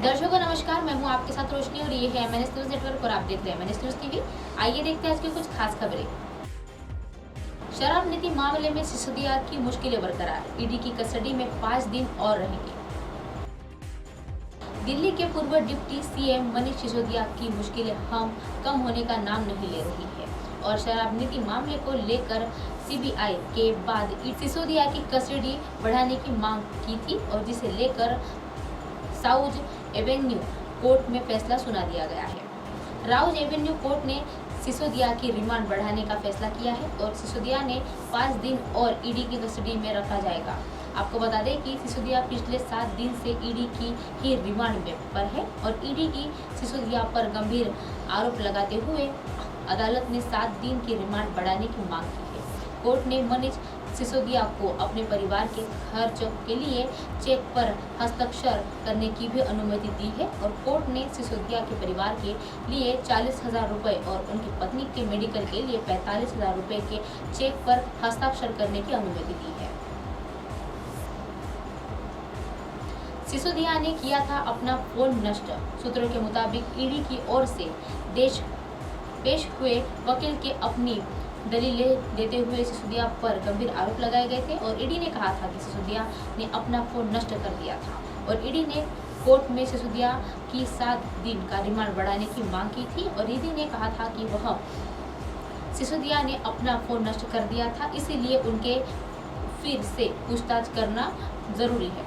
दर्शकों नमस्कार, मैं हूं आपके साथ रोशनी और ये है एमएनएस न्यूज नेटवर्क और आप देख रहे हैं एमएनएस न्यूज टीवी। आइए देखते हैं आज की कुछ खास खबरें। शराब नीति मामले में सिसोदिया की मुश्किलें बरकरार, ईडी की कस्टडी में 5 दिन और रहेंगे। दिल्ली के पूर्व डिप्टी सीएम मनीष सिसोदिया की मुश्किलें कम होने का नाम नहीं ले रही है और शराब नीति मामले को लेकर सीबीआई के बाद सिसोदिया की कस्टडी बढ़ाने की मांग की थी और जिसे लेकर साउथ एवेन्यू कोर्ट में फैसला सुना दिया गया है। राउज एवेन्यू कोर्ट ने सिसोदिया की रिमांड बढ़ाने का फैसला किया है और सिसोदिया ने 5 दिन और ईडी की कस्टडी में रखा जाएगा। आपको बता दें कि सिसोदिया पिछले 7 दिन से ईडी की ही रिमांड में पर है और ईडी की सिसोदिया पर गंभीर आरोप लगाते हुए अदालत ने 7 दिन की रिमांड बढ़ाने की मांग की है। कोर्ट ने मनीष सिसोदिया को अपने परिवार के खर्च के लिए चेक पर हस्ताक्षर करने की भी अनुमति दी है और कोर्ट ने सिसोदिया के परिवार के लिए 40,000 रुपये और उनकी पत्नी के मेडिकल के लिए 45,000 रुपये के चेक पर हस्ताक्षर करने की अनुमति दी है। सिसोदिया ने किया था अपना फोन नष्ट, सूत्रों के मुताबिक ईडी की ओर से पेश हुए वकील के अपनी दलीलें देते हुए सिसोदिया पर गंभीर आरोप लगाए गए थे और ईडी ने कहा था कि सिसोदिया ने अपना फोन नष्ट कर दिया था और ईडी ने कोर्ट में सिसोदिया की 7 दिन का रिमांड बढ़ाने की मांग की थी और ईडी ने कहा था कि वह सिसोदिया ने अपना फोन नष्ट कर दिया था, इसीलिए उनके फिर से पूछताछ करना जरूरी है।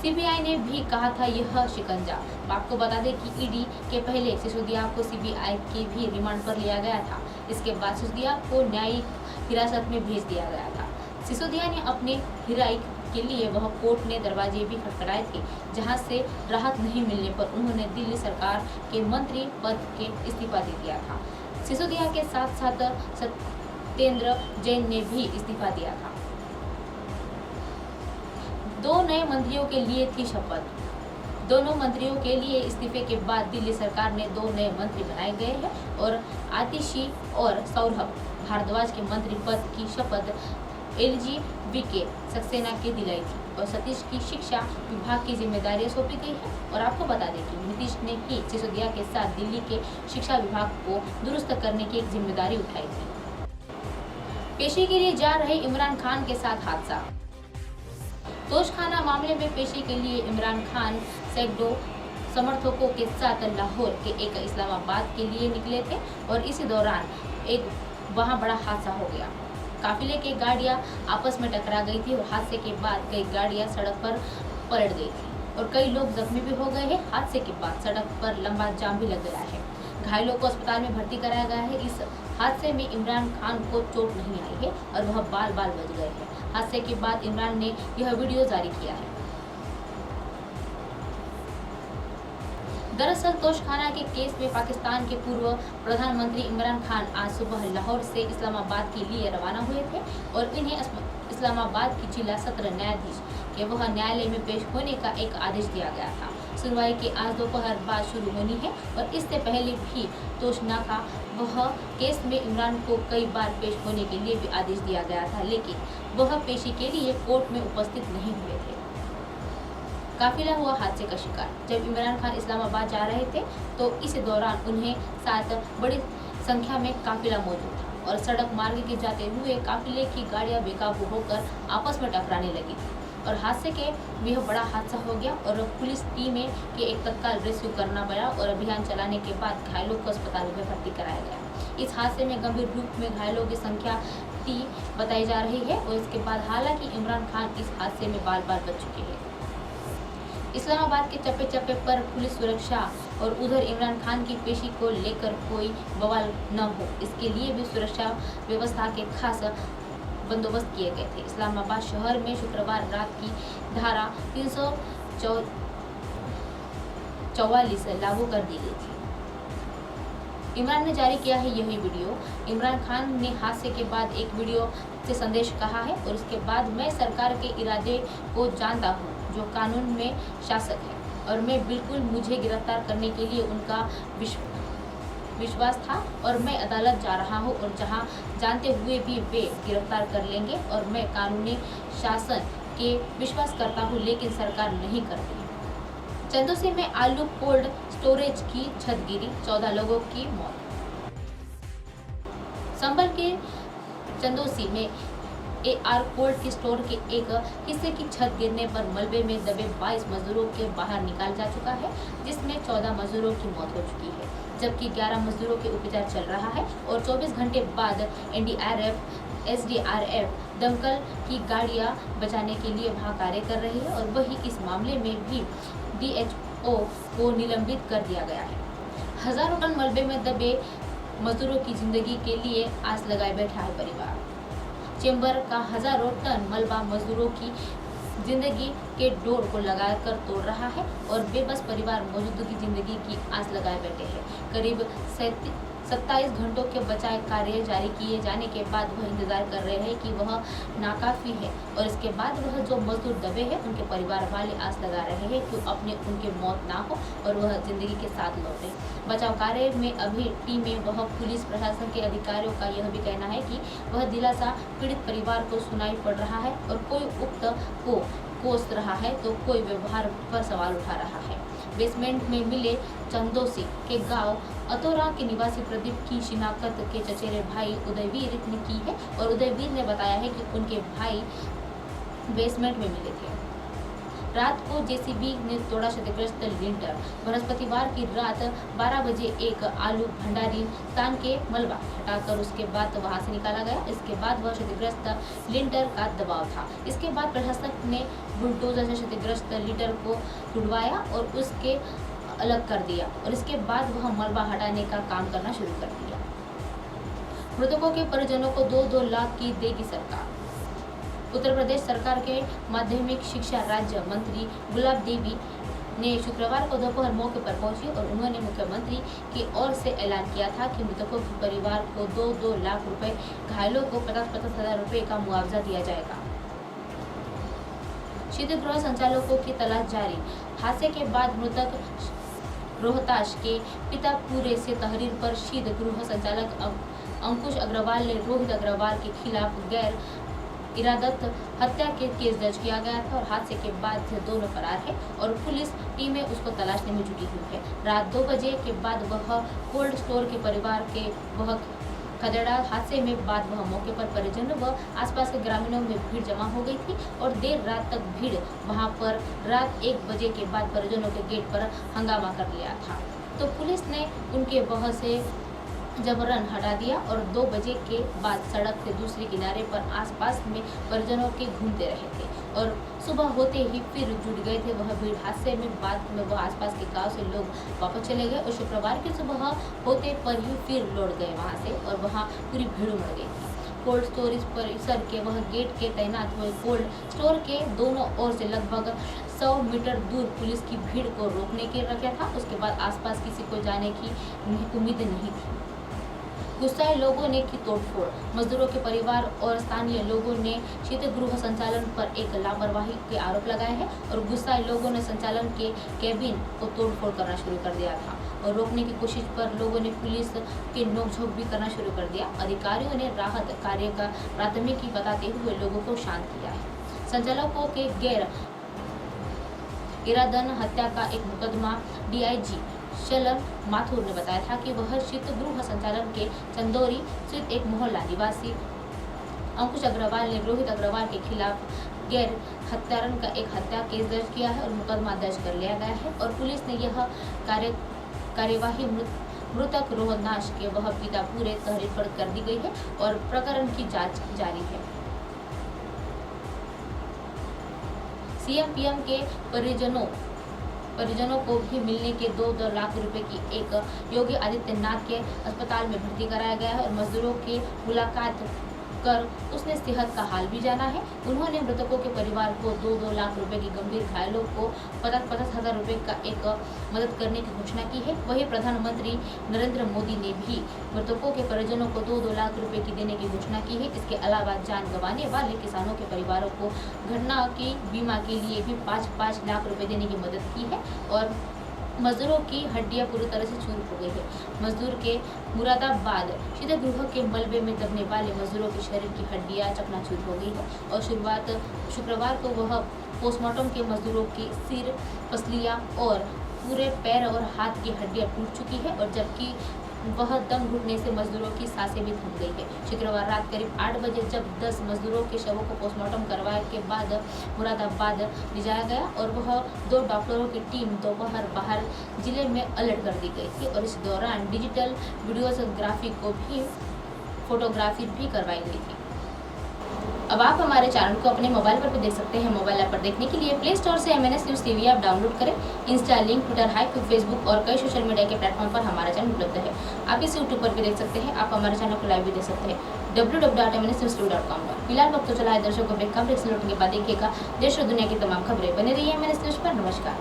सीबीआई ने भी कहा था यह शिकंजा। आपको बता दें कि ईडी के पहले सिसोदिया को सीबीआई के भी रिमांड पर लिया गया था। इसके बाद सिसोदिया को न्यायिक हिरासत में भेज दिया गया था। सिसोदिया ने अपने हिरासत के लिए वह कोर्ट ने दरवाजे भी खटखटाए थे, जहां से राहत नहीं मिलने पर उन्होंने दिल्ली सरकार के मंत्री पद के इस्तीफा दे दिया था। सिसोदिया के साथ साथ सत्येंद्र जैन ने भी इस्तीफा दिया था। 2 नए मंत्रियों के लिए थी शपथ। दोनों मंत्रियों के लिए इस्तीफे के बाद दिल्ली सरकार ने 2 नए मंत्री बनाए गए हैं और आतिशी और सौरभ भारद्वाज के मंत्री पद की शपथ एलजी वीके सक्सेना के दिलाई थी और सतीश की शिक्षा विभाग की जिम्मेदारियां सौंपी गई है। और आपको बता दें कि नीतीश ने ही सिसोदिया के साथ दिल्ली के शिक्षा विभाग को दुरुस्त करने की एक जिम्मेदारी उठाई थी। पेशी के लिए जा रहे इमरान खान के साथ हादसा। तोशखाना मामले में पेशी के लिए इमरान खान सैकड़ों समर्थकों के साथ लाहौर के एक इस्लामाबाद के लिए निकले थे और इसी दौरान वहां बड़ा हादसा हो गया। काफिले की गाड़ियां आपस में टकरा गई थी और हादसे के बाद कई गाड़ियां सड़क पर पलट गई थी और कई लोग जख्मी भी हो गए हैं। हादसे के बाद सड़क पर लंबा जाम भी लग गया है। घायलों को अस्पताल में भर्ती कराया गया है। इस हादसे में इमरान खान को चोट नहीं आई है और वह बाल बच गए हैं। हादसे के बाद इमरान ने यह वीडियो जारी किया है। दरअसल तोशखाना के केस में पाकिस्तान के पूर्व प्रधानमंत्री इमरान खान आज सुबह लाहौर से इस्लामाबाद के लिए रवाना हुए थे और इन्हें इस्लामाबाद की जिला सत्र न्यायाधीश के वह न्यायालय में पेश होने का एक आदेश दिया गया था। सुनवाई की आज दोपहर बाद शुरू होनी है और इससे पहले भी तोशनाका वह केस में इमरान को कई बार पेश होने के लिए भी आदेश दिया गया था, लेकिन वह पेशी के लिए कोर्ट में उपस्थित नहीं हुए थे। काफिला हुआ हादसे का शिकार। जब इमरान खान इस्लामाबाद जा रहे थे तो इस दौरान उन्हें साथ बड़ी संख्या में काफिला मौजूद था और सड़क मार्ग के जाते हुए काफिले की गाड़ियां बेकाबू होकर आपस में टकराने लगी थी और हादसे के यह बड़ा हादसा हो गया और पुलिस टीमें के एक तत्काल रेस्क्यू करना पड़ा और अभियान चलाने के बाद घायलों को अस्पताल में भर्ती कराया गया। इस हादसे में गंभीर रूप में घायलों की संख्या 30 बताई जा रही है और इसके बाद हालांकि इमरान खान इस हादसे में बाल बच चुके हैं। इस्लामाबाद के चप्पे पर पुलिस सुरक्षा और उधर इमरान खान की पेशी को लेकर कोई बवाल न हो, इसके लिए भी सुरक्षा व्यवस्था के खास बंदोबस्त किए गए थे। इस्लामाबाद शहर में शुक्रवार रात की धारा 344 लागू कर दी गई थी। इमरान ने जारी किया है यही वीडियो। इमरान खान ने हादसे के बाद एक वीडियो से संदेश कहा है और उसके बाद मैं सरकार के इरादे को जानता हूँ जो कानून में शासक है और मैं बिल्कुल मुझे गिरफ्तार करने के लिए उनका विश्वास था और मैं अदालत जा रहा हूँ और जहाँ जानते हुए भी वे गिरफ्तार कर लेंगे और मैं कानूनी शासन के विश्वास करता हूँ लेकिन सरकार नहीं करती। चंदौसी में आलू कोल्ड स्टोरेज की छत गिरी, 14 लोगों की मौत। संभल के चंदौसी में AR कोल्ड की स्टोर के एक हिस्से की छत गिरने पर मलबे में दबे 22 मजदूरों के बाहर निकाल जा चुका है, जिसमें 14 मजदूरों की मौत हो चुकी है, जबकि 11 मजदूरों के उपचार चल रहा है और 24 घंटे बाद NDRF, SDRF, दमकल की गाड़ियां बचाने के लिए वहां कार्य कर रही है और वही इस मामले में भी DHO को निलंबित कर दिया गया है। हजारों टन मलबे में दबे मजदूरों की जिंदगी के लिए आस लगाए बैठा है परिवार। चेंबर का हजारों टन मलबा मजदूरों की जिंदगी के डोर को लगाकर तोड़ रहा है और बेबस परिवार मौजूदों की जिंदगी की आस लगाए बैठे हैं। करीब 27 घंटों के बचाव कार्य जारी किए जाने के बाद वह इंतजार कर रहे हैं कि वह नाकाफी है और इसके बाद वह जो मजदूर दबे हैं उनके परिवार वाले आस लगा रहे हैं कि अपने उनके मौत ना हो और वह जिंदगी के साथ लौटे। बचाव कार्य में अभी टीमें वह पुलिस प्रशासन के अधिकारियों का यह भी कहना है कि वह दिलासा पीड़ित परिवार को सुनाई पड़ रहा है और कोई उक्त को कोस रहा है तो कोई व्यवहार पर सवाल उठा रहा है। बेसमेंट में मिले चंदौसी के गांव अतोरा के निवासी प्रदीप की शिनाख्त के चचेरे भाई उदयवीर ने की है और उदयवीर ने बताया है कि उनके भाई बेसमेंट में मिले थे। रात को JCB ने तोड़ा क्षतिग्रस्त लिंटर। बृहस्पतिवार की रात 12 बजे एक आलू भंडारी स्थान के मलबा हटाकर उसके बाद वहां से निकाला गया। इसके बाद वह क्षतिग्रस्त लिंटर का दबाव था। इसके बाद प्रशासक ने बुलडोजर से क्षतिग्रस्त लिंटर को तुड़वाया और उसके अलग कर दिया और इसके बाद वह मलबा हटाने का काम करना शुरू कर दिया। मृतकों के परिजनों को 2-2 लाख की देगी सरकार। उत्तर प्रदेश सरकार के माध्यमिक शिक्षा राज्य मंत्री गुलाब देवी ने शुक्रवार को दोपहर मौके पर पहुंची और उन्होंने मुख्यमंत्री की ओर से ऐलान किया था कि मृतकों के परिवार को 2-2 लाख रुपए, घायलों को 50-50 हजार रुपए का मुआवजा दिया जाएगा। शीतगृह संचालकों की तलाश जारी। हादसे के बाद मृतक रोहताश के पिता पूरे से तहरीर पर शीत गृह संचालक अंकुश अग्रवाल ने रोहित अग्रवाल के खिलाफ गैर इरादत हत्या के केस दर्ज किया गया था और हादसे के बाद से दोनों फरार है और पुलिस टीमें उसको तलाशने में जुटी हुई है। रात 2 बजे के बाद वह कोल्ड स्टोर के परिवार के वह खदेड़ा। हादसे में बाद वह मौके पर परिजनों व आसपास के ग्रामीणों में भीड़ जमा हो गई थी और देर रात तक भीड़ वहां पर रात 1 बजे के बाद परिजनों के गेट पर हंगामा कर लिया था तो पुलिस ने उनके वह से जबरन हटा दिया और 2 बजे के बाद सड़क के दूसरे किनारे पर आसपास में परिजनों के घूमते रहे थे और सुबह होते ही फिर जुट गए थे वह भीड़। हादसे में बाद में वह आसपास के गांव से लोग वापस चले गए और शुक्रवार की सुबह होते पर ही फिर लौट गए वहां से और वहां पूरी भीड़ उमड़ गई थी। कोल्ड स्टोरेज परिसर के वह गेट के तैनात हुए कोल्ड स्टोर के दोनों ओर से लगभग 100 मीटर दूर पुलिस की भीड़ को रोकने के रखा था। उसके बाद आसपास किसी को जाने की उम्मीद नहीं थी। गुस्साए लोगों ने की तोड़फोड़। मजदूरों के परिवार और स्थानीय लोगों ने शीतगृह संचालन पर एक लापरवाही के आरोप लगाए हैं और गुस्साए लोगों ने संचालन के केबिन को तोड़फोड़ करना शुरू कर दिया था और रोकने की कोशिश पर लोगों ने पुलिस के नोकझोंक भी करना शुरू कर दिया। अधिकारियों ने राहत कार्य का प्राथमिकी बताते हुए लोगों को शांत किया है। संचालकों के गैर इरादन हत्या का एक मुकदमा DIG शलन माथुर ने बताया था कि वह शीतगृह संचालन के चंदौरी स्थित एक मोहल्ला निवासी अंकुश अग्रवाल ने रोहित अग्रवाल के खिलाफ गैर हत्यारण का एक हत्या केस दर्ज किया है और मुकदमा दर्ज कर लिया गया है और पुलिस ने यह कार्यवाही मृतक रोहताश के वह पिता पूरे तहरीर पर कर दी गई है और प्रकरण की जांच जारी है। CM PM के परिजनों को भी मिलने के 2-2 लाख रुपए की एक योगी आदित्यनाथ के अस्पताल में भर्ती कराया गया है और मजदूरों की मुलाकात कर उसने सेहत का हाल भी जाना है। उन्होंने मृतकों के परिवार को 2-2 लाख रुपए की गंभीर घायलों को 50-50 हजार रुपए का एक मदद करने की घोषणा की है। वहीं प्रधानमंत्री नरेंद्र मोदी ने भी मृतकों के परिजनों को 2-2 लाख रुपए की देने की घोषणा की है। इसके अलावा जान गंवाने वाले किसानों के परिवारों को घटना की बीमा के लिए भी 5-5 लाख रुपए देने की मदद की है और मजदूरों की हड्डियां पूरी तरह से चूर हो गई है। मजदूर के मुरादाबाद शीतगृह के मलबे में दबने वाले मजदूरों के शरीर की हड्डियां चकनाचूर हो गई है और शुक्रवार को वह पोस्टमार्टम के मजदूरों की सिर, पसलियां और पूरे पैर और हाथ की हड्डियां टूट चुकी है और जबकि वह दम घुटने से मजदूरों की सांसें भी थम गई है। शुक्रवार रात करीब 8 बजे जब 10 मजदूरों के शवों को पोस्टमार्टम करवाए के बाद मुरादाबाद ले जाया गया और वह 2 डॉक्टरों की टीम दोपहर बाहर जिले में अलर्ट कर दी गई थी और इस दौरान डिजिटल फोटोग्राफी भी करवाई गई थी। अब आप हमारे चैनल को अपने मोबाइल पर भी देख सकते हैं। मोबाइल ऐप पर देखने के लिए प्ले स्टोर से MNS news TV app download करें। Insta, link, Twitter, Hike, Facebook और कई सोशल मीडिया के प्लेटफॉर्म पर हमारा चैनल उपलब्ध है। आप इस यूट्यूब पर भी देख सकते हैं। आप हमारे चैनल को लाइव भी देख सकते हैं www.mnsnewstv.com पर। फिलहाल वक्त तो चला है दर्शकों को खबर से लौटने के बाद देखिएगा देश और दुनिया की तमाम खबरें। बने रहिए MNS न्यूज़ पर। नमस्कार।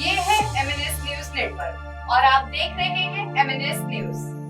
ये है MNS न्यूज़ नेटवर्क और आप देख रहे हैं MNS न्यूज़।